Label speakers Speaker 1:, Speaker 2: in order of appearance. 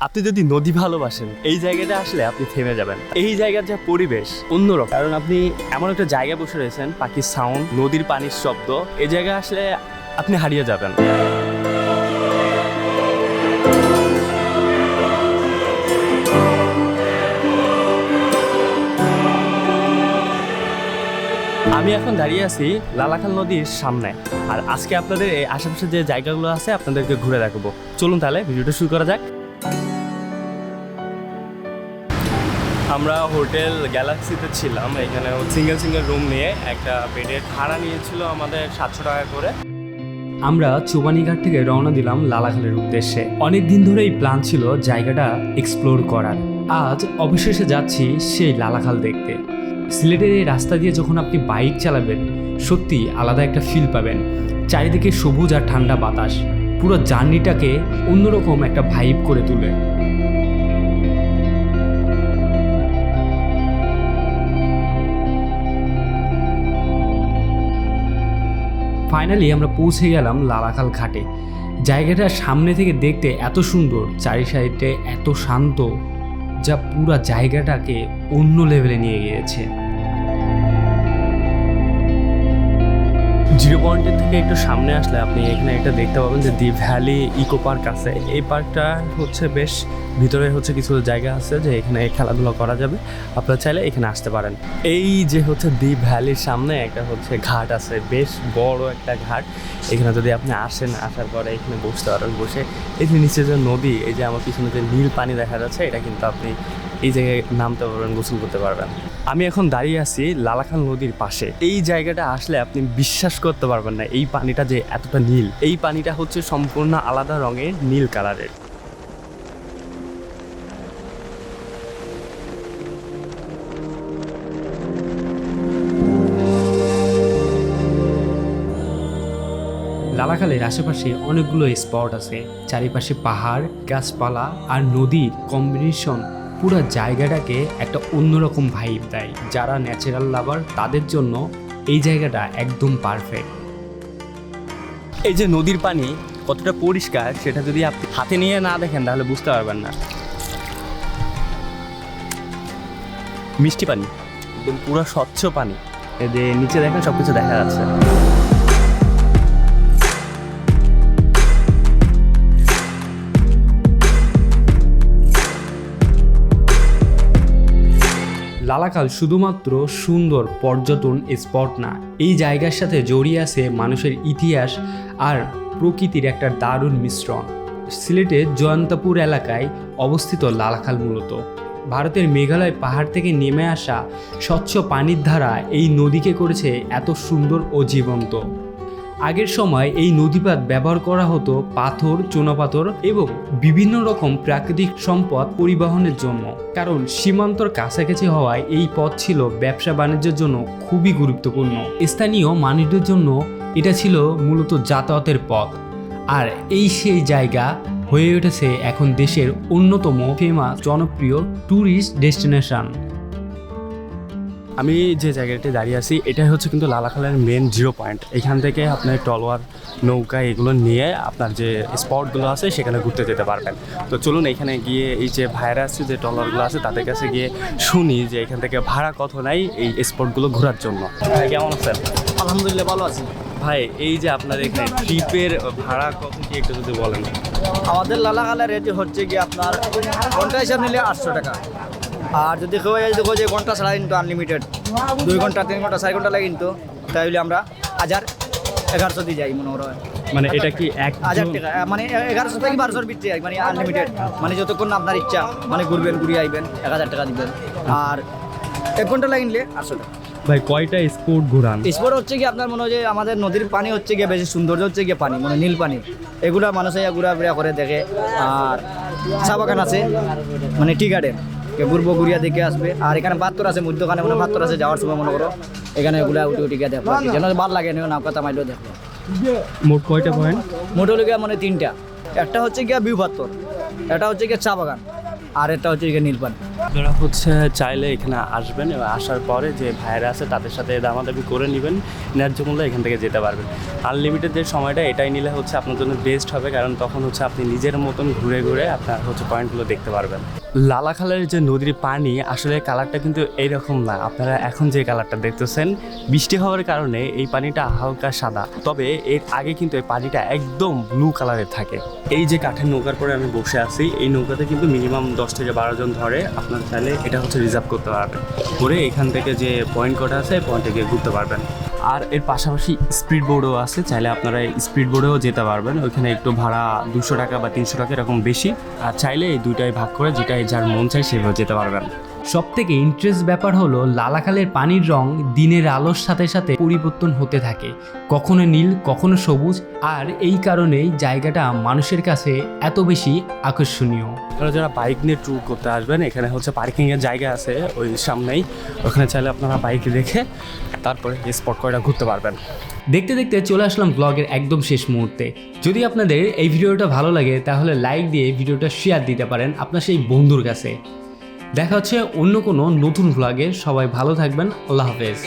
Speaker 1: আপনি যদি নদী ভালোবাসেন এই জায়গাটা আসলে আপনি থেমে যাবেন। এই জায়গার যা পরিবেশ অন্যরকম, কারণ আপনি এমন একটা জায়গায় বসে রয়েছেন, পাখির সাউন্ড, নদীর পানির শব্দ, এই জায়গায় আসলে আপনি হারিয়ে যাবেন। আমি এখন দাঁড়িয়ে আছি লালাখাল নদীর সামনে, আর আজকে আপনাদের এই আশেপাশে যে জায়গাগুলো আছে আপনাদেরকে ঘুরে দেখাবো। চলুন তাহলে ভিডিওটা শুরু করা যাক। আমরা হোটেল গ্যালাক্সিতে ছিলাম, এখানে সিঙ্গেল রুম নিয়ে একটা বেডের ভাড়া নিয়েছিল আমাদের 700 টাকা করে। আমরা চুবানীঘাট থেকে রওনা দিলাম লালাখালের উদ্দেশ্যে। অনেক দিন ধরেই প্ল্যান ছিল জায়গাটা এক্সপ্লোর করার। আজ অবশেষে যাচ্ছি সেই লালাখাল দেখতে। সিলেটের এই রাস্তা দিয়ে যখন আপনি বাইক চালাবেন সত্যি আলাদা একটা ফিল পাবেন। চারিদিকে সবুজ আর ঠান্ডা বাতাস পুরো জার্নিটাকে অন্যরকম একটা ভাইব করে তোলে। ফাইনালি আমরা পৌঁছে গেলাম লালাখাল ঘাটে। জায়গাটা সামনে থেকে দেখতে এত সুন্দর, চারি সাইডে এত শান্ত, যা পুরো জায়গাটাকে অন্য লেভেলে নিয়ে গিয়েছে। জিরো পয়েন্টের থেকে একটু সামনে আসলে আপনি এখানে একটা দেখতে পাবেন যে দি ভ্যালি ইকো পার্ক আছে। এই পার্কটা হচ্ছে বেশ ভিতরে হচ্ছে কিছু জায়গা আছে যে এখানে খেলাধুলা করা যাবে, আপনারা চাইলে এখানে আসতে পারেন। এই যে হচ্ছে দি ভ্যালির সামনে একটা হচ্ছে ঘাট আছে, বেশ বড় একটা ঘাট। এখানে যদি আপনি আসেন, আসার পরে এখানে বসতে পারেন। বসে এই যে নিচে যে নদী, এই যে আমার পিছনে যে নীল পানি দেখা যাচ্ছে, এটা কিন্তু আপনি এই জায়গায় নামতে পারবেন, গোসল করতে পারবেন। আমি এখন দাঁড়িয়ে আছি লালাখাল নদীর পাশে। এই জায়গাটা আসলে আপনি বিশ্বাস করতে পারবেন না এই পানিটা যে এতটা নীল। এই পানিটা হচ্ছে সম্পূর্ণ আলাদা রঙের নীল কালারের। লালাখালের আশেপাশে অনেকগুলো স্পট আছে। চারিপাশে পাহাড়, গাছপালা আর নদীর কম্বিনেশন পুরো জায়গাটাকে একটা অন্যরকম ভাইব দেয়। যারা ন্যাচারাল লাভার তাদের জন্য এই জায়গাটা একদম পারফেক্ট। এই যে নদীর পানি কতটা পরিষ্কার সেটা যদি আপনি হাতে নিয়ে না দেখেন তাহলে বুঝতে পারবেন না। মিষ্টি পানি, একদম পুরো স্বচ্ছ পানি। এই যে নিচে দেখেন সবকিছু দেখা যাচ্ছে। লালাখাল শুধুমাত্র সুন্দর পর্যটন স্পট না, এই জায়গার সাথে জড়িয়ে আছে মানুষের ইতিহাস আর প্রকৃতির একটা দারুণ মিশ্রণ। সিলেটের জয়ন্তপুর এলাকায় অবস্থিত লালাখাল মূলত ভারতের মেঘালয় পাহাড় থেকে নেমে আসা স্বচ্ছ পানির ধারা এই নদীকে করেছে এত সুন্দর ও জীবন্ত। আগের সময় এই নদীপাত ব্যবহার করা হতো পাথর, চুনাপাথর এবং বিভিন্ন রকম প্রাকৃতিক সম্পদ পরিবহনের জন্য। কারণ সীমান্তর কাছাকাছি হওয়ায় এই পথ ছিল ব্যবসা বাণিজ্যের জন্য খুবই গুরুত্বপূর্ণ। স্থানীয় মানুষদের জন্য এটা ছিল মূলত যাতায়াতের পথ। আর এই সেই জায়গা হয়ে উঠেছে এখন দেশের অন্যতম ফেমাস জনপ্রিয় ট্যুরিস্ট ডেস্টিনেশন। আমি যে জায়গাটি দাঁড়িয়ে আছি এটাই হচ্ছে কিন্তু লালাখালের মেন জিরো পয়েন্ট। এখান থেকে আপনার টলওয়ার, নৌকা এগুলো নিয়ে আপনার যে স্পটগুলো আছে সেখানে ঘুরতে যেতে পারবেন। তো চলুন এখানে গিয়ে এই যে ভাইরা আছে, যে টলওয়ারগুলো আছে তাদের কাছে গিয়ে শুনি যে এখান থেকে ভাড়া কত নাই এই স্পটগুলো ঘোরার জন্য। কেমন আছেন?
Speaker 2: আলহামদুলিল্লাহ ভালো আছি
Speaker 1: ভাই, এই যে আপনার এখানে ট্রিপের ভাড়া কত কি একটু যদি বলেন।
Speaker 2: আমাদের লালাখালের রেট হচ্ছে কি আপনার ঘন্টা হিসাব নিলে 800 টাকা। আর যদি কেউ দেখো যে ঘন্টা ছাড়া কিন্তু আনলিমিটেড 2 ঘন্টা 3 ঘন্টা 4 ঘন্টা লাগে কিন্তু, তাইলে আমরা 1100 দিয়ে যাই মনে হয়।
Speaker 1: মানে এটা কি
Speaker 2: 1000 টাকা, মানে 1100 থেকে 1200 ভিতরে, মানে আনলিমিটেড, মানে যতক্ষণ আপনার ইচ্ছা মানে ঘুরবেন, ঘুরিয়ে আইবেন, 1000 টাকা দিবেন। আর 1 ঘন্টা লাগে নিলে 800 টাকা।
Speaker 1: ভাই কয়টা স্পট ঘোরান?
Speaker 2: স্পট হচ্ছে কি আপনার মনে হয় যে আমাদের নদীর পানি হচ্ছে গিয়ে বেশি সৌন্দর্য হচ্ছে গিয়ে পানি, মানে নীল পানি, এগুলা মানুষে ঘুরাফেরা করে দেখে। আর চা বাগান আছে, মানে টি গার্ডেন, ঘুরবো, ঘুরিয়া দেখে আসবে। আর এখানে পাত্তর আছে, মধ্যখানে মানে পাত্তর আছে, যাওয়ার সময় মনে করো এখানে এগুলা উঠে গিয়ে দেখবো, যেন ভালো লাগে নৌকা মাইলেও দেখবো।
Speaker 1: মোট কয়টা পয়েন্ট?
Speaker 2: মোট হলো গিয়া মানে 3টা। একটা হচ্ছে গিয়া ভিউ পাত্তর, এটা হচ্ছে গিয়া চা বাগান, আর একটা হচ্ছে গিয়া নীল পানি।
Speaker 3: আপনারা হচ্ছে চাইলে এখানে আসবেন এবং আসার পরে যে ভাইয়েরা আছে তাদের সাথে দামাদামি করে নেবেন, ন্যায্য মূল্যে এখান থেকে যেতে পারবেন। আনলিমিটেড যে সময়টা এটাই নিলে হচ্ছে আপনার জন্য বেস্ট হবে, কারণ তখন হচ্ছে আপনি নিজের মতন ঘুরে ঘুরে আপনার হচ্ছে পয়েন্টগুলো দেখতে পারবেন। লালাখালের যে নদীর পানি আসলে কালারটা কিন্তু এইরকম না, আপনারা এখন যে কালারটা দেখতেছেন বৃষ্টি হওয়ার কারণে এই পানিটা হালকা সাদা, তবে এর আগে কিন্তু এই পানিটা একদম ব্লু কালারের থাকে। এই যে কাঠের নৌকার পরে আমি বসে আছি, এই নৌকাতে কিন্তু মিনিমাম 10 থেকে 12 জন ধরে, আপনার চাইলে এটা হচ্ছে রিজার্ভ করতে পারবেন, করে এখান থেকে যে পয়েন্ট কটা আছে পয়েন্টে গিয়ে ঘুরতে পারবেন। আর এর পাশাপাশি স্পিড বোর্ডও আছে, চাইলে আপনারা স্পিড বোর্ডেও যেতে পারবেন, ওইখানে একটু ভাড়া 200 টাকা বা 300 টাকা এরকম বেশি, আর চাইলে এই দুইটাই ভাগ করে যেটাই যার মন চায় সেভাবে যেতে পারবেন।
Speaker 1: সবথেকে ইন্টারেস্ট ব্যাপার হলো লালাখালের পানির রং দিনের আলোর সাথে সাথে পরিবর্তন হতে থাকে, কখনো নীল কখনো সবুজ, আর এই কারণেই জায়গাটা মানুষের কাছে এত বেশি আকর্ষণীয়।
Speaker 3: আপনারা যারা বাইক নিয়ে ট্যুর করতে আসবেন, এখানে হচ্ছে পার্কিংয়ের জায়গা আছে ওই সামনেই, ওখানে চাইলে আপনারা বাইক রেখে তারপরে এই স্পট কয়টা ঘুরতে পারবেন।
Speaker 1: দেখতে দেখতে চলে আসলাম ব্লগের একদম শেষ মুহূর্তে। যদি আপনাদের এই ভিডিওটা ভালো লাগে তাহলে লাইক দিয়ে ভিডিওটা শেয়ার দিতে পারেন আপনার সেই বন্ধুর কাছে। দেখা হচ্ছে অন্য কোনো নতুন ব্লগে। সবাই ভালো থাকবেন। আল্লাহ হাফেজ।